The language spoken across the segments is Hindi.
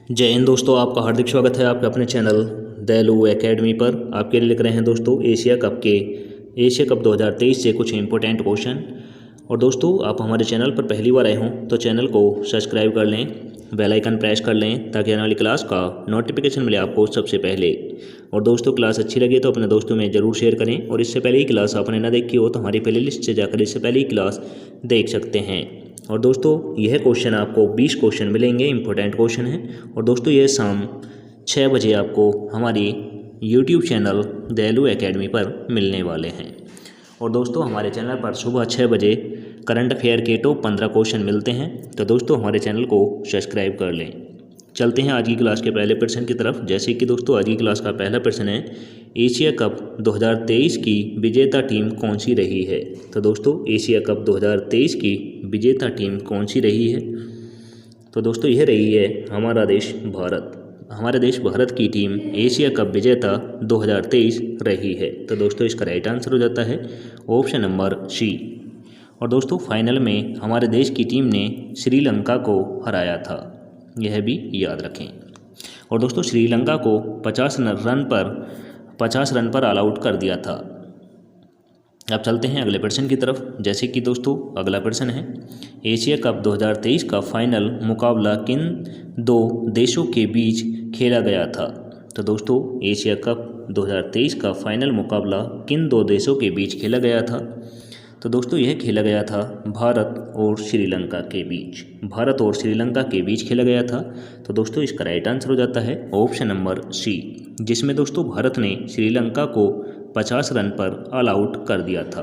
जय हिंद दोस्तों, आपका हार्दिक स्वागत है आपके अपने चैनल दैलू एकेडमी पर। आपके लिए लिख रहे हैं दोस्तों एशिया कप 2023 से कुछ इंपॉर्टेंट क्वेश्चन। और दोस्तों, आप हमारे चैनल पर पहली बार आए हों तो चैनल को सब्सक्राइब कर लें, बेल आइकन प्रेस कर लें ताकि आने वाली क्लास का नोटिफिकेशन मिले आपको सबसे पहले। और दोस्तों, क्लास अच्छी लगे तो अपने दोस्तों में ज़रूर शेयर करें। और इससे पहले ही क्लास आपने ना देखी हो तो हमारी प्लेलिस्ट से जाकर इससे पहले ही क्लास देख सकते हैं। और दोस्तों, यह क्वेश्चन आपको 20 क्वेश्चन मिलेंगे, इंपॉर्टेंट क्वेश्चन है। और दोस्तों, यह शाम 6 बजे आपको हमारी यूट्यूब चैनल दैलू एकेडमी पर मिलने वाले हैं। और दोस्तों, हमारे चैनल पर सुबह 6 बजे करंट अफेयर के टॉप 15 क्वेश्चन मिलते हैं। तो दोस्तों, हमारे चैनल को सब्सक्राइब कर लें। चलते हैं आज की क्लास के पहले प्रश्न की तरफ। जैसे कि दोस्तों, आज की क्लास का पहला प्रश्न है, एशिया कप 2023 की विजेता टीम कौन सी रही है। तो दोस्तों, एशिया कप 2023 की विजेता टीम कौन सी रही है। तो दोस्तों, यह रही है हमारा देश भारत। हमारे देश भारत की टीम एशिया कप विजेता 2023 रही है। तो दोस्तों, इसका राइट आंसर हो जाता है ऑप्शन नंबर सी। और दोस्तों, फाइनल में हमारे देश की टीम ने श्रीलंका को हराया था, यह भी याद रखें। और दोस्तों, श्रीलंका को 50 रन पर ऑल आउट कर दिया था। अब चलते हैं अगले प्रश्न की तरफ। जैसे कि दोस्तों, अगला प्रश्न है, एशिया कप 2023 का फाइनल मुकाबला किन दो देशों के बीच खेला गया था। तो दोस्तों, एशिया कप 2023 का फाइनल मुकाबला किन दो देशों के बीच खेला गया था। तो दोस्तों, यह खेला गया था भारत और श्रीलंका के बीच। भारत और श्रीलंका के बीच खेला गया था। तो दोस्तों, इसका राइट आंसर हो जाता है ऑप्शन नंबर सी, जिसमें दोस्तों भारत ने श्रीलंका को 50 रन पर ऑल आउट कर दिया था।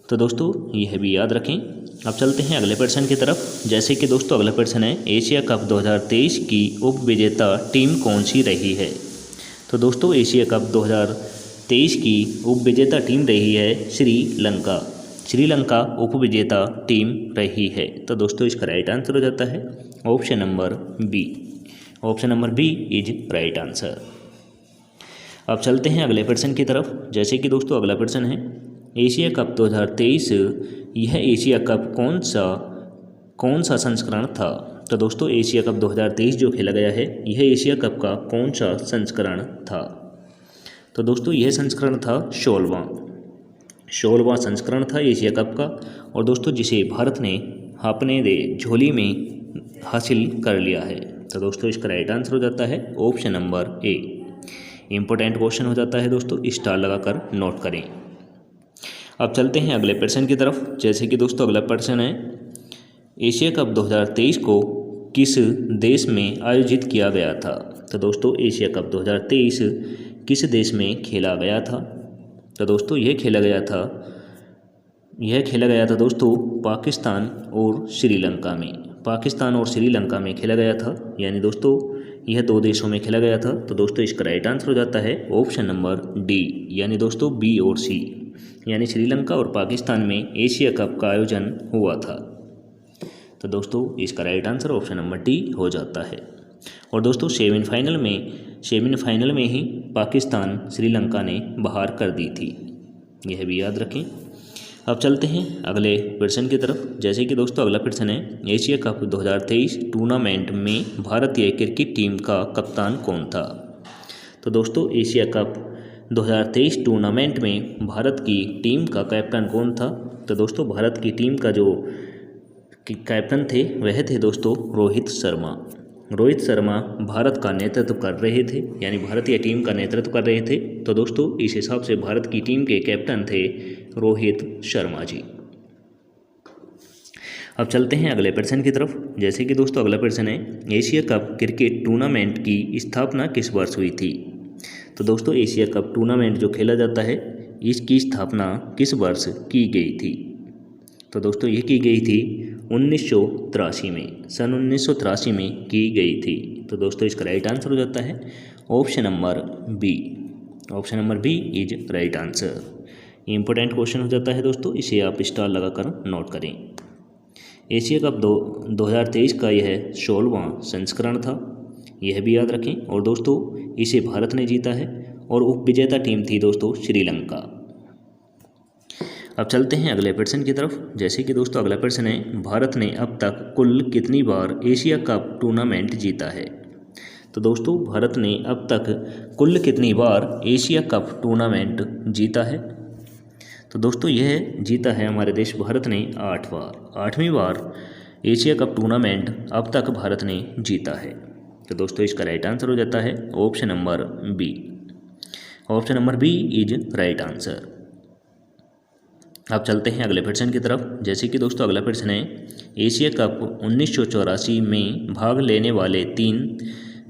तो दोस्तों, यह भी याद रखें। अब चलते हैं अगले प्रश्न की तरफ। जैसे कि दोस्तों, अगला प्रश्न है, एशिया कप 2023 की उप विजेता टीम कौन सी रही है। तो दोस्तों, एशिया कप 2023 की उप विजेता टीम रही है श्रीलंका। श्रीलंका उप विजेता टीम रही है। तो दोस्तों, इसका राइट आंसर हो जाता है option number B. Option number B is right answer. अब चलते हैं अगले प्रश्न की तरफ। जैसे कि दोस्तों, अगला प्रश्न है, एशिया कप 2023 यह एशिया कप कौन सा संस्करण था। तो दोस्तों, एशिया कप 2023 जो खेला गया है, यह एशिया कप का कौन सा संस्करण था। तो दोस्तों, यह संस्करण था 16वां संस्करण था एशिया कप का। और दोस्तों, जिसे भारत ने अपने झोली में हासिल कर लिया है। तो दोस्तों, इसका राइट आंसर हो जाता है option number A. Important question हो जाता है दोस्तों, स्टार लगाकर नोट करें। अब चलते हैं अगले प्रश्न की तरफ। जैसे कि दोस्तों, अगला प्रश्न है, एशिया कप 2023 को किस देश में आयोजित किया गया था। तो दोस्तों, एशिया कप 2023 किस देश में खेला गया था। तो दोस्तों, यह खेला गया था दोस्तों पाकिस्तान और श्रीलंका में। पाकिस्तान और श्रीलंका में खेला गया था, यानी दोस्तों यह दो देशों में खेला गया था। तो दोस्तों, इसका राइट आंसर हो जाता है ऑप्शन नंबर डी, यानी दोस्तों बी और सी, यानी श्रीलंका और पाकिस्तान में एशिया कप का आयोजन हुआ था। तो दोस्तों, इसका right answer option number D हो जाता है। और दोस्तों, सेमीफाइनल में ही पाकिस्तान श्रीलंका ने बाहर कर दी थी, यह भी याद रखें। अब चलते हैं अगले प्रश्न की तरफ। जैसे कि दोस्तों, अगला प्रश्न है, एशिया कप 2023 टूर्नामेंट में भारतीय क्रिकेट टीम का कप्तान कौन था। तो दोस्तों, एशिया कप 2023 टूर्नामेंट में भारत की टीम का कैप्टन कौन था। तो दोस्तों, भारत की टीम का जो कैप्टन थे वह थे दोस्तों रोहित शर्मा। रोहित शर्मा भारत का नेतृत्व कर रहे थे, यानी भारतीय टीम का नेतृत्व कर रहे थे। तो दोस्तों, इस हिसाब से भारत की टीम के कैप्टन थे रोहित शर्मा जी। अब चलते हैं अगले प्रश्न की तरफ। जैसे कि दोस्तों, अगला प्रश्न है, एशिया कप क्रिकेट टूर्नामेंट की स्थापना किस वर्ष हुई थी। तो दोस्तों, एशिया कप टूर्नामेंट जो खेला जाता है, इसकी स्थापना किस वर्ष की गई थी। तो दोस्तों, ये की गई थी 1983 में, सन 1983 में की गई थी। तो दोस्तों, इसका राइट आंसर हो जाता है option number B. Option number B is right answer. Important question हो जाता है दोस्तों, इसे आप स्टार लगाकर नोट करें। एशिया कप 2023 का यह 16वां संस्करण था, यह भी याद रखें। और दोस्तों, इसे भारत ने जीता है और उप विजेता टीम थी दोस्तों श्रीलंका। अब चलते हैं अगले प्रश्न की तरफ। जैसे कि दोस्तों अगला प्रश्न है, भारत ने अब तक कुल कितनी बार एशिया कप टूर्नामेंट जीता है। तो दोस्तों भारत ने अब तक कुल कितनी बार एशिया कप टूर्नामेंट जीता है। तो दोस्तों यह जीता है हमारे देश भारत ने 8 बार। 8वीं बार एशिया कप टूर्नामेंट अब तक भारत ने जीता है। तो दोस्तों इसका राइट आंसर हो जाता है option number B. Option number B is right answer. अब चलते हैं अगले प्रश्न की तरफ। जैसे कि दोस्तों अगला प्रश्न है, एशिया कप 1984 में भाग लेने वाले 3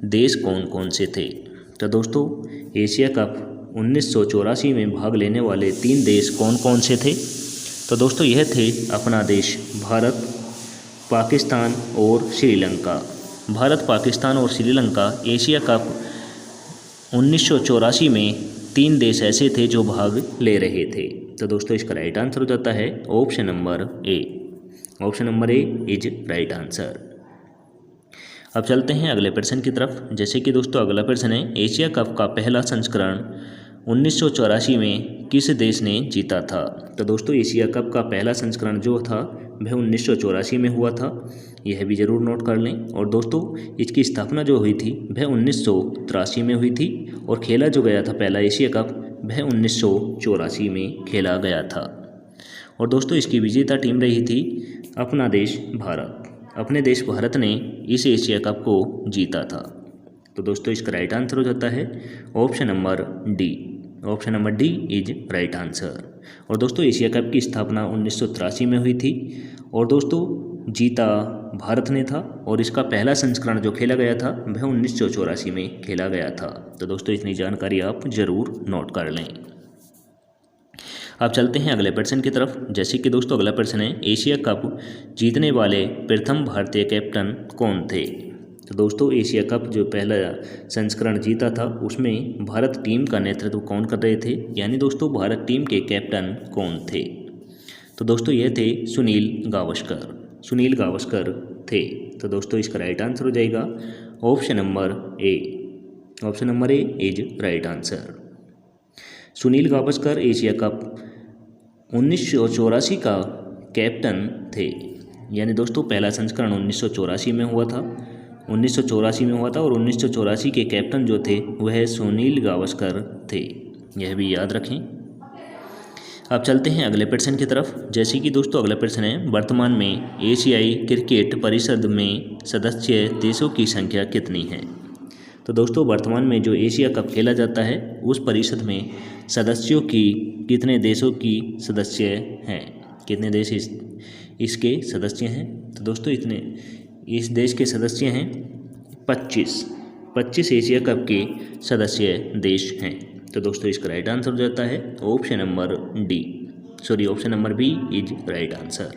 देश कौन कौन से थे। तो दोस्तों एशिया कप 1984 में भाग लेने वाले 3 देश कौन कौन से थे। तो दोस्तों यह थे अपना देश भारत, पाकिस्तान और श्रीलंका। भारत, पाकिस्तान और श्रीलंका एशिया कप 1984 में 3 देश ऐसे थे जो भाग ले रहे थे। तो दोस्तों इसका राइट आंसर हो जाता है option number A. Option number A is right answer. अब चलते हैं अगले प्रश्न की तरफ। जैसे कि दोस्तों अगला प्रश्न है, एशिया कप का पहला संस्करण 1984 में किस देश ने जीता था। तो दोस्तों एशिया कप का पहला संस्करण जो था वह 1984 में हुआ था, यह भी ज़रूर नोट कर लें। और दोस्तों इसकी स्थापना जो हुई थी वह 1983 में हुई थी और खेला जो गया था पहला एशिया कप वह 1984 में खेला गया था। और दोस्तों इसकी विजेता टीम रही थी अपना देश भारत। अपने देश भारत ने इस एशिया कप को जीता था। तो दोस्तों इसका राइट आंसर हो जाता है option number D. Option number D is right answer. और दोस्तों एशिया कप की स्थापना 1983 में हुई थी और दोस्तों जीता भारत ने था और इसका पहला संस्करण जो खेला गया था वह 1984 में खेला गया था। तो दोस्तों इतनी जानकारी आप ज़रूर नोट कर लें। अब चलते हैं अगले प्रश्न की तरफ। जैसे कि दोस्तों अगला प्रश्न है, एशिया कप जीतने वाले प्रथम भारतीय कैप्टन कौन थे। तो दोस्तों एशिया कप जो पहला संस्करण जीता था उसमें भारत टीम का नेतृत्व कौन कर रहे थे, यानी दोस्तों भारत टीम के कैप्टन कौन थे। तो दोस्तों ये थे सुनील गावस्कर। सुनील गावस्कर थे। तो दोस्तों इसका राइट आंसर हो जाएगा option number A. Option number A is right answer. Sunil Gavaskar Asia cup 1984 का कैप्टन थे, यानी दोस्तों पहला संस्करण 1984 में हुआ था। 1984 में हुआ था और 1984 के कैप्टन जो थे वह सुनील गावस्कर थे, यह भी याद रखें। अब चलते हैं अगले प्रश्न की तरफ। जैसे कि दोस्तों अगला प्रश्न है, वर्तमान में एशियाई क्रिकेट परिषद में सदस्य देशों की संख्या कितनी है। तो दोस्तों वर्तमान में जो एशिया कप खेला जाता है उस परिषद में सदस्यों की कितने देशों की सदस्य हैं, कितने देश इसके सदस्य हैं। तो दोस्तों इस देश के सदस्य हैं 25 एशिया कप के सदस्य देश हैं। तो दोस्तों इसका राइट आंसर हो जाता है option number option number B is right answer.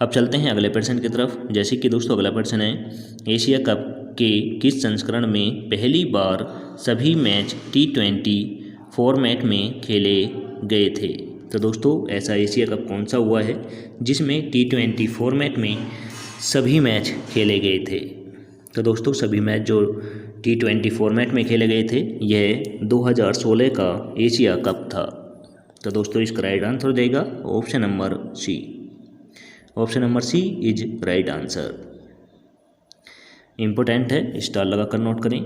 अब चलते हैं अगले प्रश्न की तरफ। जैसे कि दोस्तों अगला प्रश्न है, एशिया कप के किस संस्करण में पहली बार सभी मैच T20 फॉर्मेट में खेले गए थे। तो दोस्तों ऐसा एशिया कप कौन सा हुआ है जिसमें T20 फॉर्मेट में सभी मैच खेले गए थे। तो दोस्तों सभी मैच जो T20 फॉर्मेट में खेले गए थे यह 2016 का एशिया कप था। तो दोस्तों इसका राइट आंसर हो जाएगा option number C. Option number C is right answer. Important है, स्टार लगा कर नोट करें।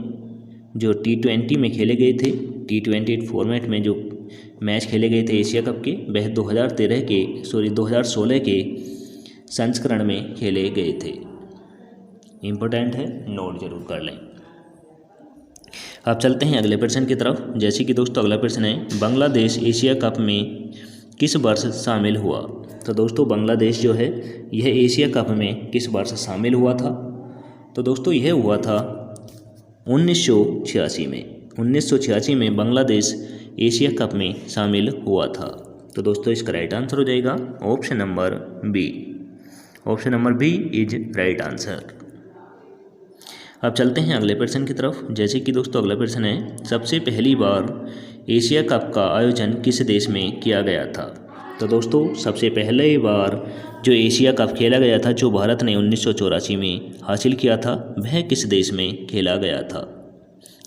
जो T20 में खेले गए थे, T20 फॉर्मेट में जो मैच खेले गए थे एशिया कप के वह 2016 के संस्करण में खेले गए थे। इम्पोर्टेंट है, नोट जरूर कर लें। अब चलते हैं अगले प्रश्न की तरफ। जैसे कि दोस्तों अगला प्रश्न है, बांग्लादेश एशिया कप में किस वर्ष शामिल हुआ। तो दोस्तों बांग्लादेश जो है यह एशिया कप में किस वर्ष शामिल हुआ था। तो दोस्तों यह हुआ था 1986 में। 1986 में बांग्लादेश एशिया कप में शामिल हुआ था। तो दोस्तों इसका राइट आंसर हो जाएगा option number B. Option number B is right answer. अब चलते हैं अगले प्रश्न की तरफ। जैसे कि दोस्तों अगला प्रश्न है, सबसे पहली बार एशिया कप का आयोजन किस देश में किया गया था। तो दोस्तों सबसे पहले बार जो एशिया कप खेला गया था जो भारत ने 1984 में हासिल किया था वह किस देश में खेला गया था।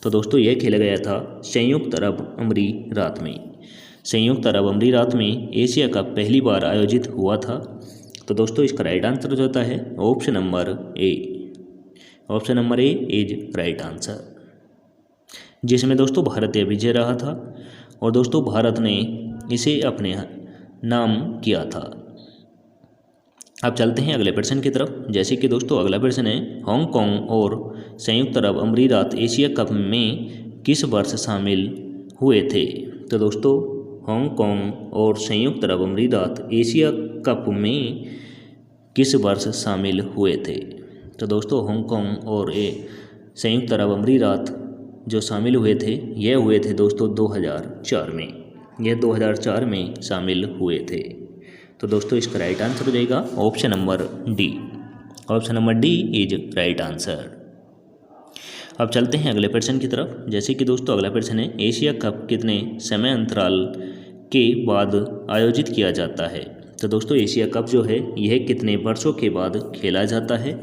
तो दोस्तों यह खेला गया था संयुक्त अरब अमीरात में। संयुक्त अरब अमीरात में एशिया कप पहली बार आयोजित हुआ था? तो दोस्तों इसका राइट आंसर जो होता है option number A. Option number A is right answer, जिसमें दोस्तों भारतीय विजय रहा था और दोस्तों भारत ने इसे अपने नाम किया था। अब चलते हैं अगले प्रश्न की तरफ। जैसे कि दोस्तों अगला प्रश्न है, हांगकांग और संयुक्त अरब अमीरात एशिया कप में किस वर्ष शामिल हुए थे? तो दोस्तों हांगकांग और संयुक्त अरब अमीरात एशिया कप में किस वर्ष शामिल हुए थे? तो दोस्तों हांगकांग और संयुक्त अरब अमीरात जो शामिल हुए थे यह हुए थे दोस्तों 2004 में। यह 2004 में शामिल हुए थे। तो दोस्तों इसका राइट आंसर हो जाएगा option number D. Option number D is right answer. अब चलते हैं अगले प्रश्न की तरफ। जैसे कि दोस्तों अगला प्रश्न है, एशिया कप कितने समय अंतराल के बाद आयोजित किया जाता है? तो दोस्तों एशिया कप जो है यह कितने वर्षों के बाद खेला जाता है?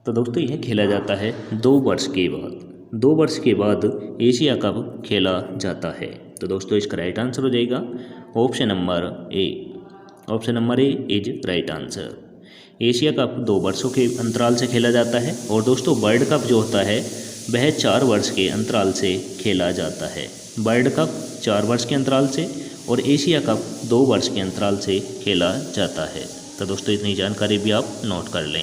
तो दोस्तों यह खेला जाता है 2 वर्ष के बाद। 2 वर्ष के बाद एशिया कप खेला जाता है। तो दोस्तों इसका राइट आंसर हो जाएगा option number A. Option number A is right answer. Asia cup 2 वर्षों के अंतराल से खेला जाता है और दोस्तों वर्ल्ड कप जो होता है वह 4 वर्ष के अंतराल से खेला जाता है। वर्ल्ड कप 4 वर्ष के अंतराल से और एशिया कप 2 वर्ष के अंतराल से खेला जाता है। तो दोस्तों इतनी जानकारी भी आप नोट कर लें।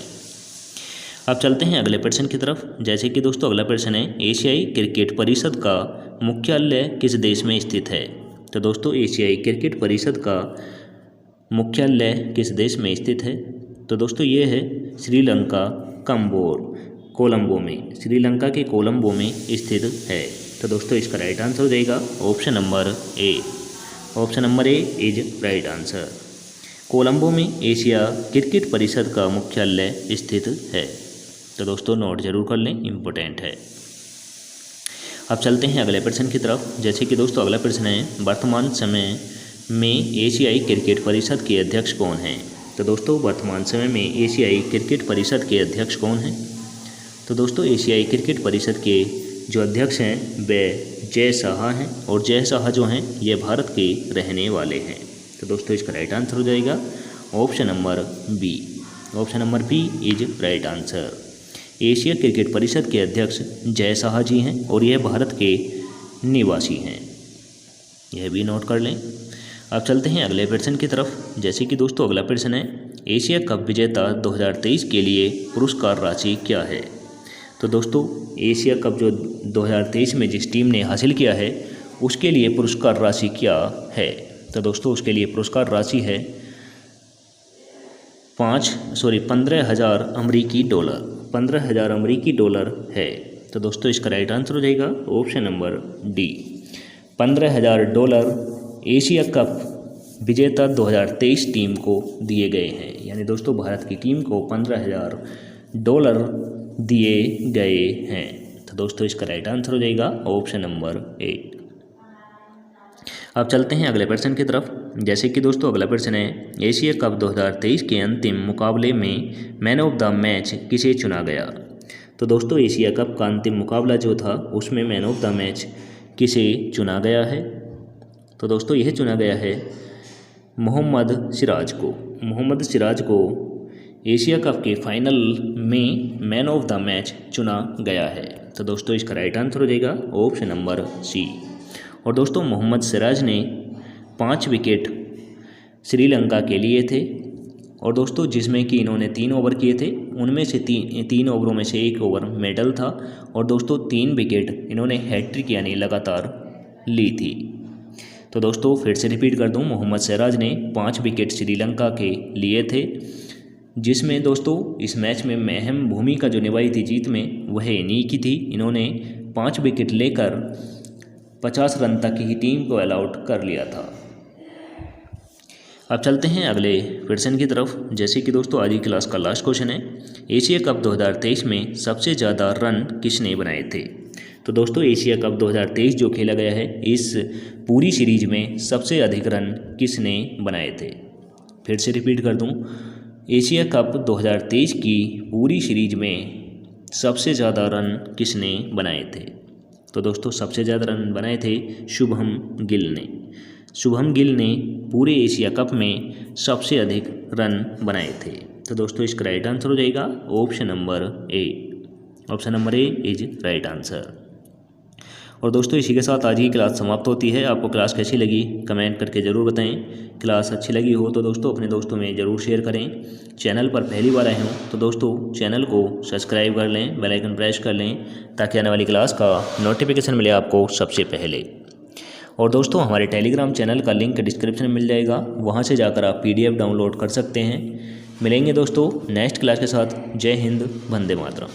अब चलते हैं अगले प्रश्न की तरफ। जैसे कि दोस्तों अगला प्रश्न है, एशियाई क्रिकेट परिषद का मुख्यालय किस देश में स्थित है? तो दोस्तों एशियाई क्रिकेट परिषद का मुख्यालय किस देश में स्थित है? तो दोस्तों ये है श्रीलंका कोलंबो में। श्रीलंका के कोलंबो में स्थित है। तो दोस्तों इसका राइट आंसर हो जाएगा option number A. Option number A is right answer. Colombo में एशिया क्रिकेट परिषद का मुख्यालय स्थित है। तो दोस्तों नोट जरूर कर लें, इम्पोर्टेंट है। अब चलते हैं अगले प्रश्न की तरफ। जैसे कि दोस्तों अगला प्रश्न है, वर्तमान समय में एशियाई क्रिकेट परिषद के अध्यक्ष कौन हैं? तो दोस्तों वर्तमान समय में एशियाई क्रिकेट परिषद के अध्यक्ष कौन हैं? तो दोस्तों एशियाई क्रिकेट परिषद के जो अध्यक्ष हैं वे जय शाह हैं और जय शाह जो हैं ये भारत के रहने वाले हैं। तो दोस्तों इसका राइट आंसर हो जाएगा option number B. Option number B is right answer. Asia cricket परिषद के अध्यक्ष जय शाह जी हैं और यह भारत के निवासी हैं। यह भी नोट कर लें। अब चलते हैं अगले प्रश्न की तरफ। जैसे कि दोस्तों अगला प्रश्न है, एशिया कप विजेता 2023 के लिए पुरस्कार राशि क्या है? तो दोस्तों एशिया कप जो 2023 में जिस टीम ने हासिल किया है उसके लिए पुरस्कार राशि क्या है? तो दोस्तों उसके लिए पुरस्कार राशि है 15,000 अमेरिकी डॉलर। 15,000 अमेरिकी डॉलर है। तो दोस्तों इसका राइट आंसर हो जाएगा option number D. 15,000 dollar Asia cup विजेता 2023 टीम को दिए गए हैं। यानी दोस्तों भारत की टीम को 15,000 डॉलर दिए गए हैं। तो दोस्तों इसका राइट आंसर हो जाएगा ऑप्शन नंबर ए। अब चलते हैं अगले प्रश्न की तरफ। जैसे कि दोस्तों अगला प्रश्न है, एशिया कप 2023 के अंतिम मुकाबले में मैन ऑफ द मैच किसे चुना गया? तो दोस्तों एशिया कप का अंतिम मुकाबला जो था उसमें मैन ऑफ द मैच किसे चुना गया है? तो दोस्तों यह चुना गया है मोहम्मद सिराज को। मोहम्मद सिराज को एशिया कप के फाइनल में मैन ऑफ द मैच चुना गया है। तो दोस्तों इसका राइट आंसर हो जाएगा ऑप्शन नंबर सी। और दोस्तों मोहम्मद सिराज ने 5 विकेट श्रीलंका के लिए थे और दोस्तों जिसमें कि इन्होंने 3 ओवर किए थे, उनमें से 3 ओवरों में से 1 ओवर मेडल था और दोस्तों 3 विकेट इन्होंने हैट्रिक यानी लगातार ली थी। तो दोस्तों फिर से रिपीट कर दूं, मोहम्मद सिराज ने 5 विकेट श्रीलंका के लिए थे, जिसमें दोस्तों इस मैच में अहम भूमिका जो निभाई थी जीत में वह इन्हीं की थी। इन्होंने 5 विकेट लेकर 50 रन तक ही टीम को ऑल आउट कर लिया था। अब चलते हैं अगले प्रश्न की तरफ। जैसे कि दोस्तों आज की क्लास का लास्ट क्वेश्चन है, एशिया कप 2023 में सबसे ज़्यादा रन किसने बनाए थे? तो दोस्तों एशिया कप 2023 जो खेला गया है, इस पूरी सीरीज में सबसे अधिक रन किसने बनाए थे? फिर से रिपीट कर दूं, एशिया कप 2023 की पूरी सीरीज में सबसे ज़्यादा रन किसने बनाए थे? तो दोस्तों सबसे ज़्यादा रन बनाए थे शुभम गिल ने। शुभम गिल ने पूरे एशिया कप में सबसे अधिक रन बनाए थे। तो दोस्तों इसका राइट आंसर हो जाएगा option number A. Option number A is right answer. और दोस्तों इसी के साथ आज की क्लास समाप्त होती है। आपको क्लास कैसी लगी कमेंट करके ज़रूर बताएं। क्लास अच्छी लगी हो तो दोस्तों अपने दोस्तों में ज़रूर शेयर करें। चैनल पर पहली बार आए हों तो दोस्तों चैनल को सब्सक्राइब कर लें, बेल आइकन प्रेस कर लें ताकि आने वाली क्लास का नोटिफिकेशन मिले आपको सबसे पहले। और दोस्तों हमारे टेलीग्राम चैनल का लिंक डिस्क्रिप्शन में मिल जाएगा, वहाँ से जाकर आप PDF डाउनलोड कर सकते हैं। मिलेंगे दोस्तों नेक्स्ट क्लास के साथ। जय हिंद, वंदे मातरम।